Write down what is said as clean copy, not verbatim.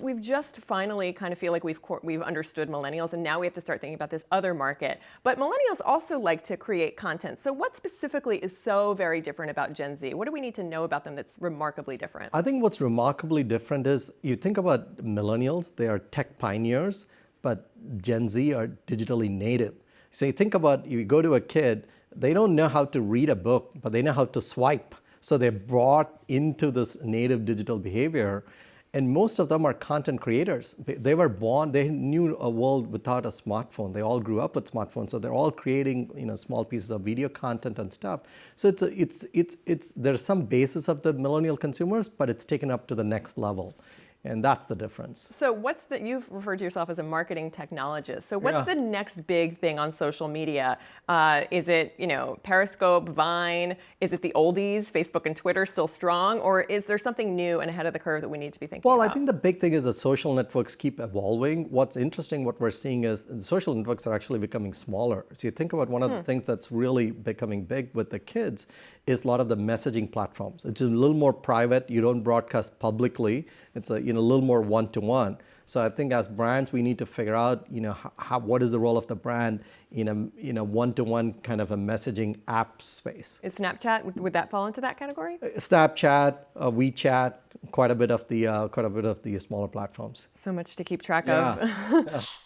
we've just finally kind of feel like we've understood millennials, and now we have to start thinking about this other market. But millennials also like to create content. So what specifically is so very different about Gen Z? What do we need to know about them that's remarkably different? I think what's remarkably different is you think about millennials, they are tech pioneers, but Gen Z are digitally native. So you think about, you go to a kid, they don't know how to read a book, but they know how to swipe. So they're brought into this native digital behavior. And most of them are content creators. They were born, they knew a world without a smartphone. They all grew up with smartphones, so they're all creating, small pieces of video content and stuff. So there's some basis of the millennial consumers, but it's taken up to the next level. And that's the difference. So you've referred to yourself as a marketing technologist. So what's the next big thing on social media? Is it, Periscope, Vine? Is it the oldies, Facebook and Twitter still strong? Or is there something new and ahead of the curve that we need to be thinking about? Well, I think the big thing is the social networks keep evolving. What's interesting, what we're seeing is the social networks are actually becoming smaller. So you think about one of the things that's really becoming big with the kids is a lot of the messaging platforms. It's a little more private. You don't broadcast publicly. It's a little more one-to-one. So I think as brands, we need to figure out, what is the role of the brand in a one-to-one kind of a messaging app space. Is Snapchat, would that fall into that category? Snapchat, WeChat, quite a bit of the smaller platforms. So much to keep track of.